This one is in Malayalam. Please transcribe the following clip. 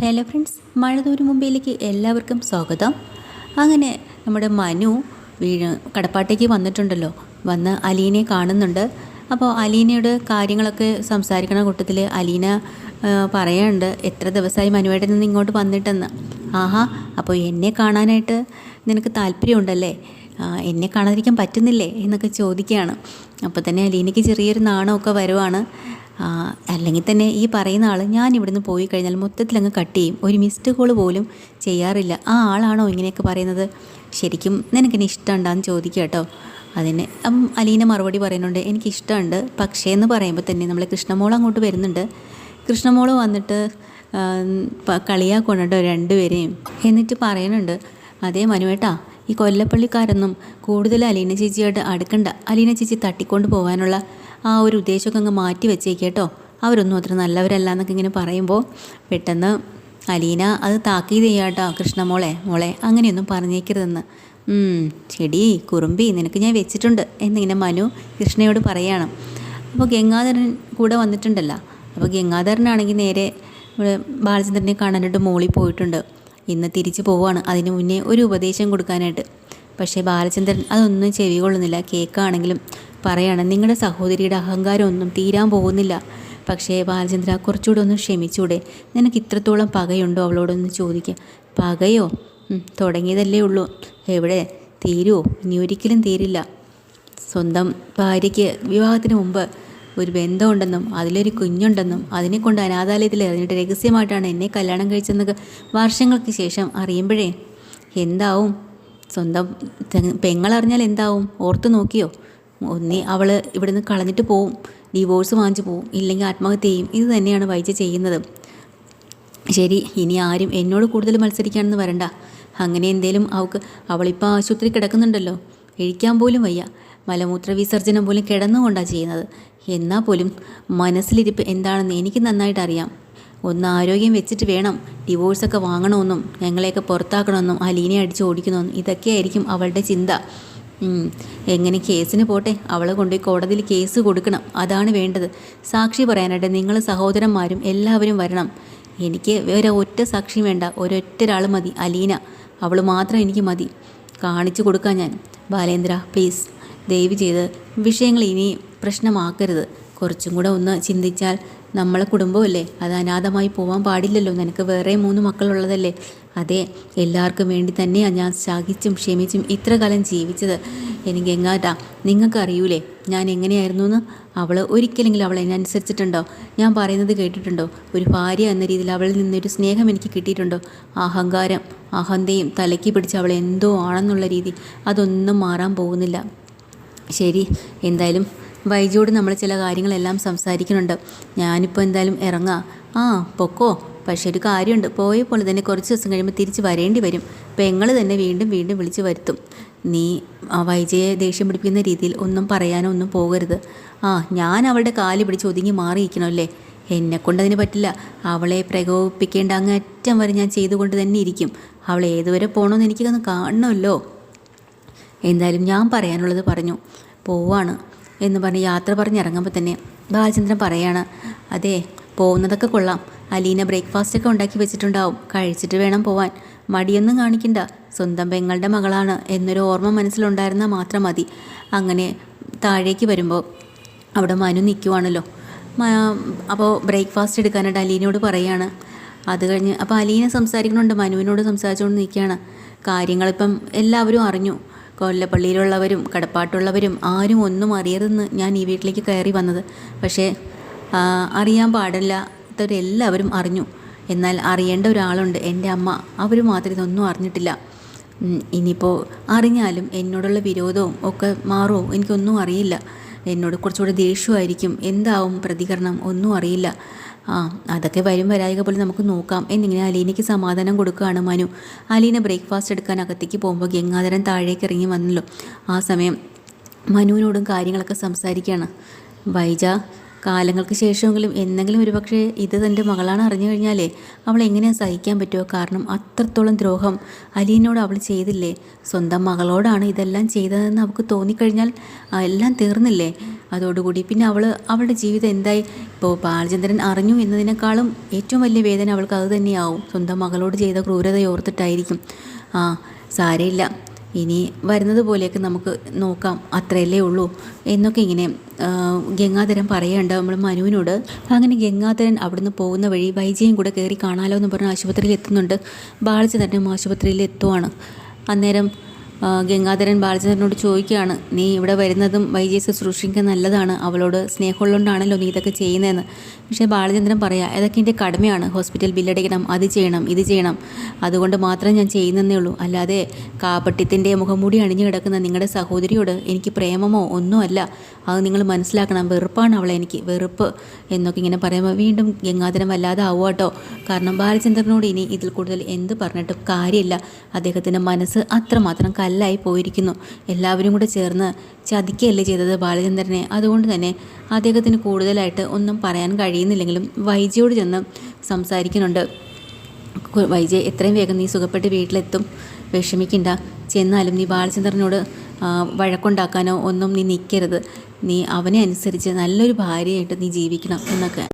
ഹലോ ഫ്രണ്ട്സ്, മഴതോരും മുംബൈയിലേക്ക് എല്ലാവർക്കും സ്വാഗതം. അങ്ങനെ നമ്മുടെ മനു കടപ്പാട്ടേക്ക് വന്നിട്ടുണ്ടല്ലോ. വന്ന് അലീനെ കാണുന്നുണ്ട്. അപ്പോൾ അലീനയുടെ കാര്യങ്ങളൊക്കെ സംസാരിക്കണ കൂട്ടത്തിൽ അലീന പറയാനുണ്ട്, എത്ര ദിവസമായി മനുവായിട്ട് നിന്ന് ഇങ്ങോട്ട് വന്നിട്ടെന്ന്. ആഹാ, അപ്പോൾ എന്നെ കാണാനായിട്ട് നിനക്ക് താല്പര്യമുണ്ടല്ലേ, എന്നെ കാണാതിരിക്കാൻ പറ്റുന്നില്ലേ എന്നൊക്കെ ചോദിക്കുകയാണ്. അപ്പോൾ തന്നെ അലീനയ്ക്ക് ചെറിയൊരു നാണമൊക്കെ വരുവാണ്. അല്ലെങ്കിൽ തന്നെ ഈ പറയുന്ന ആൾ ഞാൻ ഇവിടുന്ന് പോയി കഴിഞ്ഞാൽ മൊത്തത്തിലങ്ങ് കട്ട് ചെയ്യും, ഒരു മിസ്ഡ് കോൾ പോലും ചെയ്യാറില്ല. ആ ആളാണോ ഇങ്ങനെയൊക്കെ പറയുന്നത്? ശരിക്കും നിനക്കെന്നെ ഇഷ്ടമുണ്ടാന്ന് ചോദിക്കുക കേട്ടോ. അതിന് അലീന മറുപടി പറയുന്നുണ്ട്, എനിക്കിഷ്ടമുണ്ട്. പക്ഷേ എന്ന് പറയുമ്പോൾ തന്നെ നമ്മൾ കൃഷ്ണമോൾ അങ്ങോട്ട് വരുന്നുണ്ട്. കൃഷ്ണമോൾ വന്നിട്ട് കളിയാക്കൊണ്ടോ രണ്ടുപേരെയും. എന്നിട്ട് പറയുന്നുണ്ട്, അതേ മനുവേട്ടാ, ഈ കൊല്ലപ്പള്ളിക്കാരൊന്നും കൂടുതൽ അലീന ചേച്ചിയായിട്ട് അടുക്കണ്ട. അലീന ചേച്ചി തട്ടിക്കൊണ്ട് പോകാനുള്ള ആ ഒരു ഉദ്ദേശമൊക്കെ അങ്ങ് മാറ്റി വെച്ചേക്കേട്ടോ, അവരൊന്നും അത്ര നല്ലവരല്ല എന്നൊക്കെ ഇങ്ങനെ പറയുമ്പോൾ പെട്ടെന്ന് അലീന അത് താക്കീത് ചെയ്യാട്ടോ, കൃഷ്ണമോളെ അങ്ങനെയൊന്നും പറഞ്ഞേക്കരുതെന്ന്. ചെടി കുറുമ്പി നിനക്ക് ഞാൻ വെച്ചിട്ടുണ്ട് എന്നിങ്ങനെ മനു കൃഷ്ണയോട് പറയണം. അപ്പോൾ ഗംഗാധരൻ കൂടെ വന്നിട്ടുണ്ടല്ലോ. അപ്പോൾ ഗംഗാധരനാണെങ്കിൽ നേരെ ബാലചന്ദ്രനെ കാണാനായിട്ട് മോളിൽ പോയിട്ടുണ്ട്. ഇന്ന് തിരിച്ചു പോവുകയാണ്, അതിന് മുന്നേ ഒരു ഉപദേശം കൊടുക്കാനായിട്ട്. പക്ഷേ ബാലചന്ദ്രൻ അതൊന്നും ചെവി കൊള്ളുന്നില്ല. കേൾക്കുകയാണെങ്കിലും പറയാണ്, നിങ്ങളുടെ സഹോദരിയുടെ അഹങ്കാരം ഒന്നും തീരാൻ പോകുന്നില്ല. പക്ഷേ ബാലചന്ദ്ര, കുറച്ചുകൂടെ ഒന്ന് ക്ഷമിച്ചൂടെ? നിനക്ക് ഇത്രത്തോളം പകയുണ്ടോ അവളോടൊന്ന് ചോദിക്കുക. പകയോ? തുടങ്ങിയതല്ലേ ഉള്ളൂ, എവിടെ തീരുമോ? ഇനി ഒരിക്കലും തീരില്ല. സ്വന്തം ഭാര്യയ്ക്ക് വിവാഹത്തിന് മുമ്പ് ഒരു ബന്ധമുണ്ടെന്നും അതിലൊരു കുഞ്ഞുണ്ടെന്നും അതിനെക്കൊണ്ട് അനാഥാലയത്തിൽ എറിഞ്ഞിട്ട് രഹസ്യമായിട്ടാണ് എന്നെ കല്യാണം കഴിച്ചെന്നൊക്കെ വർഷങ്ങൾക്ക് ശേഷം അറിയുമ്പോഴേ എന്താവും? സ്വന്തം പെങ്ങളറിഞ്ഞാൽ എന്താവും? ഓർത്ത് നോക്കിയോ? ഒന്നേ അവൾ ഇവിടുന്ന് കളഞ്ഞിട്ട് പോവും, ഡിവോഴ്സ് വാങ്ങിച്ചു പോവും, ഇല്ലെങ്കിൽ ആത്മഹത്യ ചെയ്യും. ഇത് തന്നെയാണ് വൈജ ചെയ്യുന്നത്. ശരി, ഇനി ആരും എന്നോട് കൂടുതൽ മത്സരിക്കാണെന്ന് വരണ്ട. അങ്ങനെ എന്തേലും അവളിപ്പോൾ ആശുപത്രി കിടക്കുന്നുണ്ടല്ലോ, കഴിക്കാൻ പോലും വയ്യ, മലമൂത്ര വിസർജനം പോലും കിടന്നുകൊണ്ടാണ് ചെയ്യുന്നത്. എന്നാൽ പോലും മനസ്സിലിരിപ്പ് എന്താണെന്ന് എനിക്ക് നന്നായിട്ട് അറിയാം. ഒന്ന് ആരോഗ്യം വെച്ചിട്ട് വേണം ഡിവോഴ്സൊക്കെ വാങ്ങണമെന്നും ഞങ്ങളെയൊക്കെ പുറത്താക്കണമെന്നും അലീനെ അടിച്ച് ഓടിക്കണമെന്നും ഇതൊക്കെയായിരിക്കും അവളുടെ ചിന്ത. എങ്ങനെ കേസിന് പോട്ടെ, അവളെ കൊണ്ടുപോയി കോടതിയിൽ കേസ് കൊടുക്കണം, അതാണ് വേണ്ടത്. സാക്ഷി പറയാനായിട്ട് നിങ്ങൾ സഹോദരന്മാരും എല്ലാവരും വരണം. എനിക്ക് ഒറ്റ സാക്ഷി വേണ്ട, ഒരൊറ്റ ഒരാൾ മതി, അലീന. അവൾ മാത്രം എനിക്ക് മതി. കാണിച്ചു കൊടുക്കാൻ ഞാൻ. ബാലേന്ദ്ര, പ്ലീസ് ദയവ് ചെയ്ത് വിഷയങ്ങൾ ഇനി പ്രശ്നമാക്കരുത്. കുറച്ചും കൂടെ ഒന്ന് ചിന്തിച്ചാൽ നമ്മളെ കുടുംബമല്ലേ, അത് അനാഥമായി പോകാൻ പാടില്ലല്ലോ. നിനക്ക് വേറെ 3 മക്കളുള്ളതല്ലേ. അതെ, എല്ലാവർക്കും വേണ്ടി തന്നെയാണ് ഞാൻ സഹിച്ചും ക്ഷമിച്ചും ഇത്ര കാലം ജീവിച്ചത്. എനിക്ക് എങ്ങാട്ടാ നിങ്ങൾക്ക് അറിയൂലേ ഞാൻ എങ്ങനെയായിരുന്നു എന്ന്? അവൾ ഒരിക്കലെങ്കിലും അവളെ അനുസരിച്ചിട്ടുണ്ടോ? ഞാൻ പറയുന്നത് കേട്ടിട്ടുണ്ടോ? ഒരു ഭാര്യ എന്ന രീതിയിൽ അവളിൽ നിന്നൊരു സ്നേഹം എനിക്ക് കിട്ടിയിട്ടുണ്ടോ? അഹങ്കാരം അഹന്തയും തലയ്ക്ക് പിടിച്ച് അവൾ എന്തോ ആണെന്നുള്ള രീതി, അതൊന്നും മാറാൻ പോകുന്നില്ല. ശരി, എന്തായാലും വൈജയോട് നമ്മൾ ചില കാര്യങ്ങളെല്ലാം സംസാരിക്കുന്നുണ്ട്. ഞാനിപ്പോൾ എന്തായാലും ഇറങ്ങാം. പൊക്കോ. പക്ഷെ ഒരു കാര്യമുണ്ട്, പോയപ്പോൾ തന്നെ കുറച്ച് ദിവസം കഴിയുമ്പോൾ തിരിച്ച് വരേണ്ടി വരും. പെങ്ങൾ തന്നെ വീണ്ടും വീണ്ടും വിളിച്ച് വരുത്തും. നീ വൈജയെ ദേഷ്യം പിടിപ്പിക്കുന്ന രീതിയിൽ ഒന്നും പറയാനോ ഒന്നും പോകരുത്. ഞാൻ അവളുടെ കാല് പിടിച്ച് ഒതുങ്ങി മാറിയിരിക്കണമല്ലേ? എന്നെക്കൊണ്ടതിന് പറ്റില്ല. അവളെ പ്രകോപിപ്പിക്കേണ്ട അങ്ങറ്റം വരെ ഞാൻ ചെയ്തുകൊണ്ട് തന്നെ ഇരിക്കും. അവൾ ഏതുവരെ പോകണമെന്ന് എനിക്കൊന്ന് കാണണമല്ലോ. എന്തായാലും ഞാൻ പറയാനുള്ളത് പറഞ്ഞു, പോവാണ് എന്ന് പറഞ്ഞ് യാത്ര പറഞ്ഞിറങ്ങുമ്പോൾ തന്നെ ബാലചന്ദ്രൻ പറയാണ്, അതെ പോകുന്നതൊക്കെ കൊള്ളാം, അലീന ബ്രേക്ക്ഫാസ്റ്റൊക്കെ ഉണ്ടാക്കി വെച്ചിട്ടുണ്ടാവും, കഴിച്ചിട്ട് വേണം പോവാൻ. മടിയൊന്നും കാണിക്കണ്ട, സ്വന്തം പെങ്ങളുടെ മകളാണ് എന്നൊരു ഓർമ്മ മനസ്സിലുണ്ടായിരുന്നാൽ മാത്രം മതി. അങ്ങനെ താഴേക്ക് വരുമ്പോൾ അവിടെ മനു നിൽക്കുവാണല്ലോ. അപ്പോൾ ബ്രേക്ക്ഫാസ്റ്റ് എടുക്കാനായിട്ട് അലീനയോട് പറയാണ്. അത് കഴിഞ്ഞ് അപ്പോൾ അലീന സംസാരിക്കുന്നുണ്ട്, മനുവിനോട് സംസാരിച്ചുകൊണ്ട് നിൽക്കുകയാണ്. കാര്യങ്ങളിപ്പം എല്ലാവരും അറിഞ്ഞു. കൊല്ലപ്പള്ളിയിലുള്ളവരും കടപ്പാട്ടുള്ളവരും ആരും ഒന്നും അറിയരുതെന്ന് ഞാൻ ഈ വീട്ടിലേക്ക് കയറി വന്നത്. പക്ഷേ അറിയാൻ പാടില്ലാത്തവരെല്ലാവരും അറിഞ്ഞു. എന്നാൽ അറിയേണ്ട ഒരാളുണ്ട്, എൻ്റെ അമ്മ. അവർ മാത്രം ഇതൊന്നും അറിഞ്ഞിട്ടില്ല. ഇനിയിപ്പോൾ അറിഞ്ഞാലും എന്നോടുള്ള വിരോധവും ഒക്കെ മാറുമോ എനിക്കൊന്നും അറിയില്ല. എന്നോട് കുറച്ചുകൂടി ദേഷ്യമായിരിക്കും, എന്താവും പ്രതികരണം ഒന്നും അറിയില്ല. അതൊക്കെ വരും വരായിക പോലെ നമുക്ക് നോക്കാം എന്നിങ്ങനെ അലീനയ്ക്ക് സമാധാനം കൊടുക്കുകയാണ് മനു. അലീന ബ്രേക്ക്ഫാസ്റ്റ് എടുക്കാൻ അകത്തേക്ക് പോകുമ്പോൾ ഗംഗാധരൻ താഴേക്ക് ഇറങ്ങി വന്നല്ലോ. ആ സമയം മനുവിനോടും കാര്യങ്ങളൊക്കെ സംസാരിക്കുകയാണ്. വൈജ, കാലങ്ങൾക്ക് ശേഷമെങ്കിലും എന്തെങ്കിലും ഒരു പക്ഷേ ഇത് തൻ്റെ മകളാണ് അറിഞ്ഞു കഴിഞ്ഞാലേ അവൾ എങ്ങനെയാണ് സഹിക്കാൻ പറ്റുമോ? കാരണം അത്രത്തോളം ദ്രോഹം അലീനോട് അവൾ ചെയ്തില്ലേ? സ്വന്തം മകളോടാണ് ഇതെല്ലാം ചെയ്തതെന്ന് അവൾക്ക് തോന്നിക്കഴിഞ്ഞാൽ എല്ലാം തീർന്നില്ലേ? അതോടുകൂടി പിന്നെ അവളുടെ ജീവിതം എന്തായി? ഇപ്പോൾ ബാലചന്ദ്രൻ അറിഞ്ഞു എന്നതിനേക്കാളും ഏറ്റവും വലിയ വേദന അവൾക്ക് അത് തന്നെയാവും. സ്വന്തം മകളോട് ചെയ്ത ക്രൂരത ഓർത്തിട്ടായിരിക്കും. സാരമില്ല, ഇനി വരുന്നത് പോലെയൊക്കെ നമുക്ക് നോക്കാം, അത്രയല്ലേ ഉള്ളൂ എന്നൊക്കെ ഇങ്ങനെ ഗംഗാധരൻ പറയേണ്ട നമ്മൾ മനുവിനോട്. അങ്ങനെ ഗംഗാധരൻ അവിടുന്ന് പോകുന്ന വഴി വൈജയും കൂടെ കയറി കാണാലോ എന്ന് പറഞ്ഞ് ആശുപത്രിയിൽ എത്തുന്നുണ്ട്. ബാലചന്ദ്രനും ആശുപത്രിയിൽ എത്തുവാണ്. അന്നേരം ഗംഗാധരൻ ബാലചന്ദ്രനോട് ചോദിക്കുകയാണ്, നീ ഇവിടെ വരുന്നതും വൈജയെ ശുശ്രൂഷിക്കാൻ നല്ലതാണ്, അവളോട് സ്നേഹമുള്ളതുകൊണ്ടാണല്ലോ നീ ഇതൊക്കെ ചെയ്യുന്നതെന്ന്. പക്ഷേ ബാലചന്ദ്രൻ പറയാം, അതൊക്കെ എൻ്റെ കടമയാണ്, ഹോസ്പിറ്റൽ ബില്ലടയ്ക്കണം, അത് ചെയ്യണം, ഇത് ചെയ്യണം, അതുകൊണ്ട് മാത്രം ഞാൻ ചെയ്യുന്നതേ ഉള്ളൂ. അല്ലാതെ കാപട്യത്തിൻ്റെ മുഖംമൂടി അണിഞ്ഞു കിടക്കുന്ന നിങ്ങളുടെ സഹോദരിയോട് എനിക്ക് പ്രേമമോ ഒന്നുമല്ല, അത് നിങ്ങൾ മനസ്സിലാക്കണം, വെറുപ്പാണ് അവളെ, എനിക്ക് വെറുപ്പ് എന്നൊക്കെ ഇങ്ങനെ പറയുമ്പോൾ വീണ്ടും ഗംഗാധരൻ വല്ലാതെ ആവുക കേട്ടോ. കാരണം ബാലചന്ദ്രനോട് ഇനി ഇതിൽ കൂടുതൽ എന്ത് പറഞ്ഞിട്ടും കാര്യമില്ല. അദ്ദേഹത്തിൻ്റെ മനസ്സ് അത്രമാത്രം കല്ലായി പോയിരിക്കുന്നു. എല്ലാവരും കൂടെ ചേർന്ന് ചതിക്കുകയല്ലേ ചെയ്തത് ബാലചന്ദ്രനെ. അതുകൊണ്ട് തന്നെ അദ്ദേഹത്തിന് കൂടുതലായിട്ട് ഒന്നും പറയാൻ കഴിയുന്നില്ലെങ്കിലും വൈജയോട് ചെന്ന് സംസാരിക്കുന്നുണ്ട്. വൈജയ്, എത്രയും വേഗം നീ സുഖപ്പെട്ട് വീട്ടിലെത്തും, വിഷമിക്കണ്ട. ചെന്നാലും നീ ബാലചന്ദ്രനോട് വഴക്കുണ്ടാക്കാനോ ഒന്നും നീ നിൽക്കരുത്. നീ അവനെ അനുസരിച്ച് നല്ലൊരു ഭാര്യയായിട്ട് നീ ജീവിക്കണം എന്നൊക്കെ